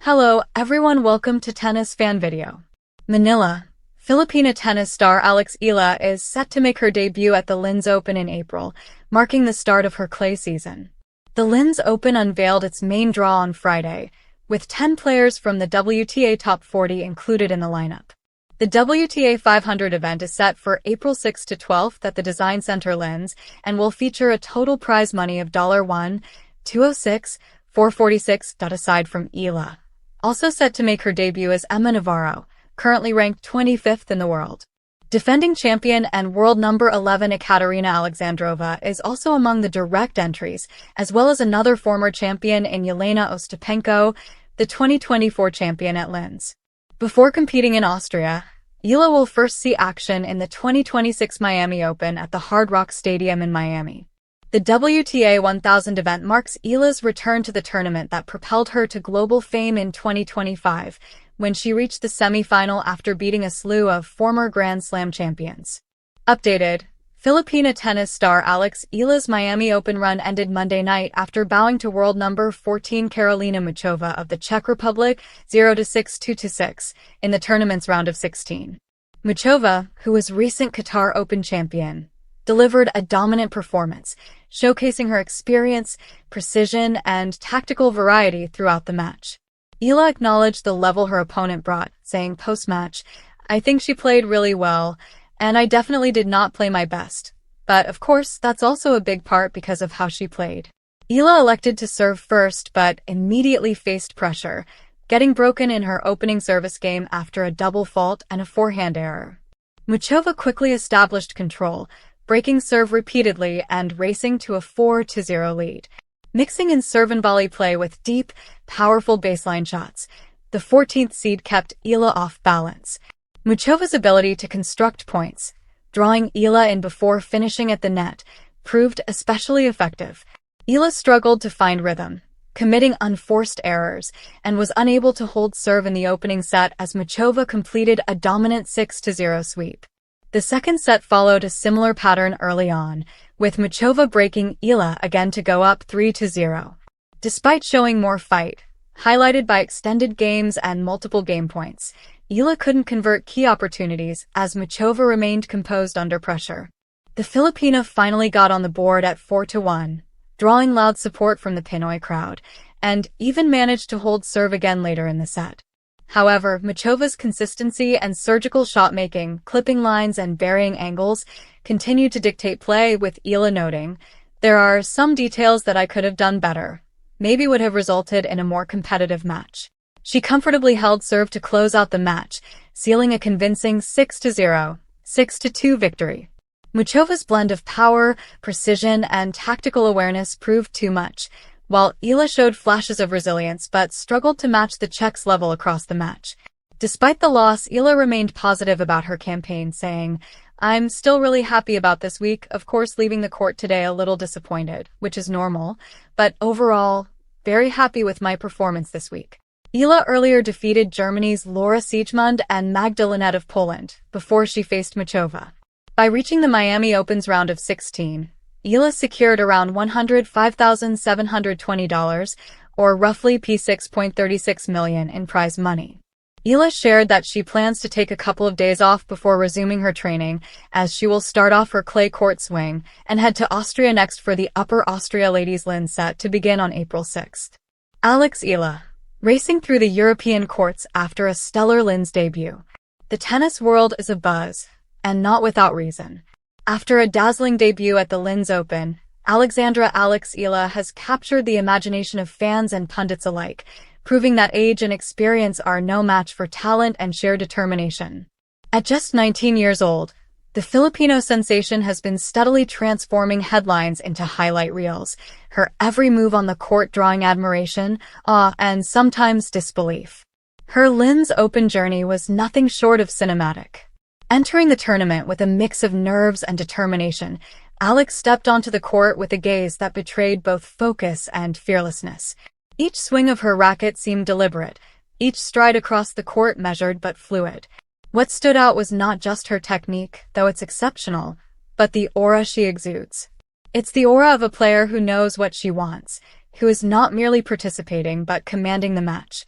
Hello everyone, welcome to Tennis Fan Video. Manila, Filipina tennis star Alex Eala is set to make her debut at the Linz Open in April, marking the start of her clay season. The Linz Open unveiled its main draw on Friday, with 10 players from the WTA Top 40 included in the lineup. The WTA 500 event is set for April 6 to 12 at the Design Center Linz and will feature a total prize money of $1,206, $446. Aside from Eala, also set to make her debut is Emma Navarro, currently ranked 25th in the world. Defending champion and world number 11 Ekaterina Alexandrova is also among the direct entries, as well as another former champion in Yelena Ostapenko, the 2024 champion at Linz. Before competing in Austria, Eala will first see action in the 2026 Miami Open at the Hard Rock Stadium in Miami. The WTA 1000 event marks Eala's return to the tournament that propelled her to global fame in 2025, when she reached the semi-final after beating a slew of former Grand Slam champions. Updated: Filipina tennis star Alex Eala's Miami Open run ended Monday night after bowing to world number 14 Karolina Muchova of the Czech Republic 0-6, 2-6 in the tournament's round of 16. Muchova, who was recent Qatar Open champion, delivered a dominant performance, showcasing her experience, precision, and tactical variety throughout the match. Eala acknowledged the level her opponent brought, saying post-match, "I think she played really well, and I definitely did not play my best. But, of course, that's also a big part because of how she played." Eala elected to serve first but immediately faced pressure, getting broken in her opening service game after a double fault and a forehand error. Muchova quickly established control, breaking serve repeatedly and racing to a 4-0 lead. Mixing in serve and volley play with deep, powerful baseline shots, the 14th seed kept Eala off balance. Muchova's ability to construct points, drawing Eala in before finishing at the net, proved especially effective. Eala struggled to find rhythm, committing unforced errors, and was unable to hold serve in the opening set as Muchova completed a dominant 6-0 sweep. The second set followed a similar pattern early on, with Muchova breaking Eala again to go up 3-0. Despite showing more fight, highlighted by extended games and multiple game points, Eala couldn't convert key opportunities as Muchova remained composed under pressure. The Filipina finally got on the board at 4-1, drawing loud support from the Pinoy crowd, and even managed to hold serve again later in the set. However, Muchova's consistency and surgical shot-making, clipping lines and varying angles, continued to dictate play, with Eala noting, "There are some details that I could have done better, maybe would have resulted in a more competitive match." She comfortably held serve to close out the match, sealing a convincing 6-0, 6-2 victory. Muchova's blend of power, precision, and tactical awareness proved too much, while Eala showed flashes of resilience but struggled to match the Czech's level across the match. Despite the loss, Eala remained positive about her campaign, saying, "I'm still really happy about this week, of course leaving the court today a little disappointed, which is normal, but overall, very happy with my performance this week." Eala earlier defeated Germany's Laura Siegemund and Magda Linette of Poland before she faced Muchova. By reaching the Miami Open's round of 16, Eala secured around $105,720, or roughly P6.36 million in prize money. Eala shared that she plans to take a couple of days off before resuming her training, as she will start off her clay court swing and head to Austria next for the Upper Austria Ladies Linz set to begin on April 6. Alex Eala, racing through the European courts after a stellar Linz debut. The tennis world is abuzz, and not without reason. After a dazzling debut at the Linz Open, Alex Eala has captured the imagination of fans and pundits alike, proving that age and experience are no match for talent and sheer determination. At just 19 years old, the Filipino sensation has been steadily transforming headlines into highlight reels, her every move on the court drawing admiration, awe, and sometimes disbelief. Her Linz Open journey was nothing short of cinematic. Entering the tournament with a mix of nerves and determination, Alex stepped onto the court with a gaze that betrayed both focus and fearlessness. Each swing of her racket seemed deliberate, each stride across the court measured but fluid. What stood out was not just her technique, though it's exceptional, but the aura she exudes. It's the aura of a player who knows what she wants, who is not merely participating but commanding the match.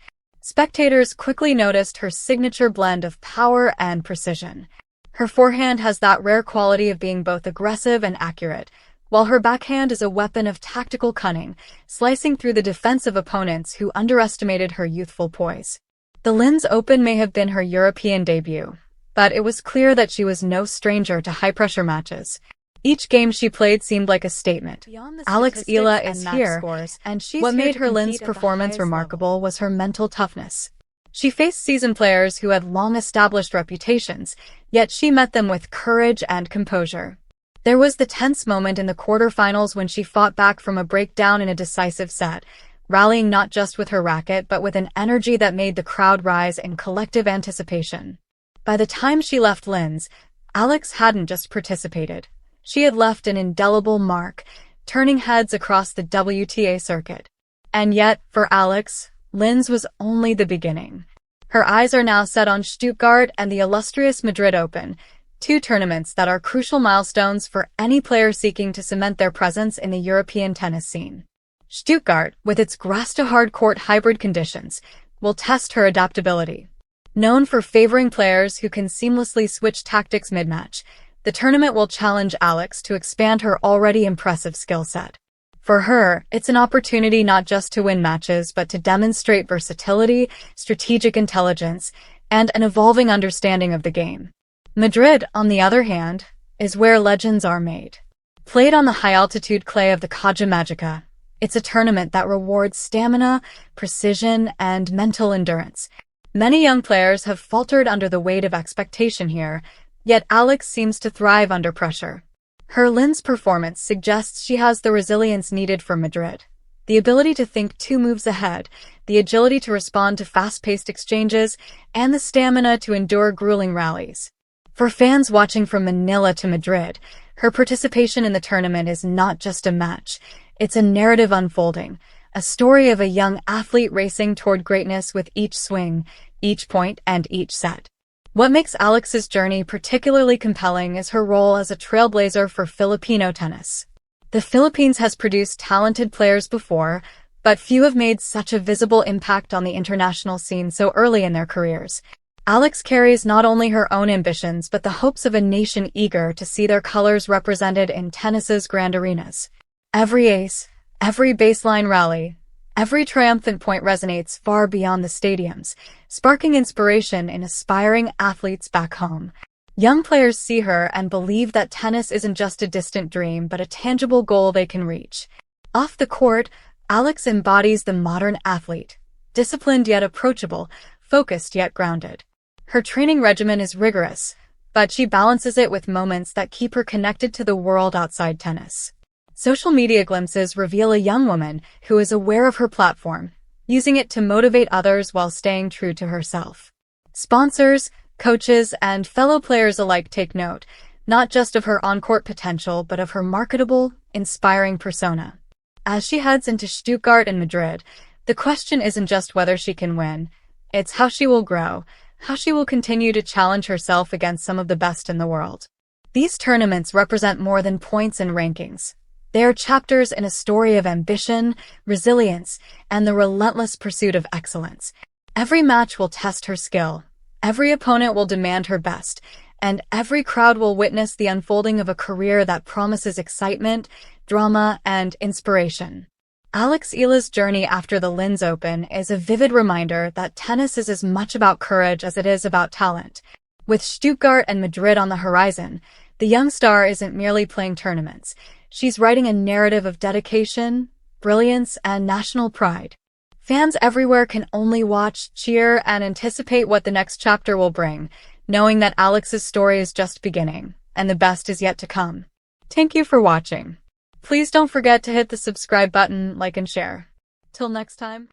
Spectators quickly noticed her signature blend of power and precision. Her forehand has that rare quality of being both aggressive and accurate, while her backhand is a weapon of tactical cunning, slicing through the defense of opponents who underestimated her youthful poise. The Linz Open may have been her European debut, but it was clear that she was no stranger to high-pressure matches. Each game she played seemed like a statement. Alex Eala is here, and what made her Linz performance remarkable was her mental toughness. She faced seasoned players who had long-established reputations, yet she met them with courage and composure. There was the tense moment in the quarterfinals when she fought back from a breakdown in a decisive set, rallying not just with her racket but with an energy that made the crowd rise in collective anticipation. By the time she left Linz, Alex hadn't just participated. She had left an indelible mark, turning heads across the WTA circuit. And yet, for Alex, Linz was only the beginning. Her eyes are now set on Stuttgart and the illustrious Madrid Open, two tournaments that are crucial milestones for any player seeking to cement their presence in the European tennis scene. Stuttgart, with its grass-to-hard court hybrid conditions, will test her adaptability. Known for favoring players who can seamlessly switch tactics mid-match, the tournament will challenge Alex to expand her already impressive skill set. For her, it's an opportunity not just to win matches but to demonstrate versatility, strategic intelligence, and an evolving understanding of the game. Madrid, on the other hand, is where legends are made. Played on the high-altitude clay of the Caja Magica, it's a tournament that rewards stamina, precision, and mental endurance. Many young players have faltered under the weight of expectation here, yet Alex seems to thrive under pressure. Her Linz performance suggests she has the resilience needed for Madrid. The ability to think 2 moves ahead, the agility to respond to fast-paced exchanges, and the stamina to endure grueling rallies. For fans watching from Manila to Madrid, her participation in the tournament is not just a match. It's a narrative unfolding, a story of a young athlete racing toward greatness with each swing, each point, and each set. What makes Alex's journey particularly compelling is her role as a trailblazer for Filipino tennis. The Philippines has produced talented players before, but few have made such a visible impact on the international scene so early in their careers. Alex carries not only her own ambitions but the hopes of a nation eager to see their colors represented in tennis's grand arenas. Every ace, every baseline rally, every triumphant point resonates far beyond the stadiums, sparking inspiration in aspiring athletes back home. Young players see her and believe that tennis isn't just a distant dream but a tangible goal they can reach. Off the court, Alex embodies the modern athlete, disciplined yet approachable, focused yet grounded. Her training regimen is rigorous, but she balances it with moments that keep her connected to the world outside tennis. Social media glimpses reveal a young woman who is aware of her platform, using it to motivate others while staying true to herself. Sponsors, coaches, and fellow players alike take note, not just of her on-court potential but of her marketable, inspiring persona. As she heads into Stuttgart and Madrid, the question isn't just whether she can win, it's how she will grow, how she will continue to challenge herself against some of the best in the world. These tournaments represent more than points and rankings. They are chapters in a story of ambition, resilience, and the relentless pursuit of excellence. Every match will test her skill, every opponent will demand her best, and every crowd will witness the unfolding of a career that promises excitement, drama, and inspiration. Alex Eala's journey after the Linz Open is a vivid reminder that tennis is as much about courage as it is about talent. With Stuttgart and Madrid on the horizon, the young star isn't merely playing tournaments. She's writing a narrative of dedication, brilliance, and national pride. Fans everywhere can only watch, cheer, and anticipate what the next chapter will bring, knowing that Alex's story is just beginning, and the best is yet to come. Thank you for watching. Please don't forget to hit the subscribe button, like, and share. Till next time.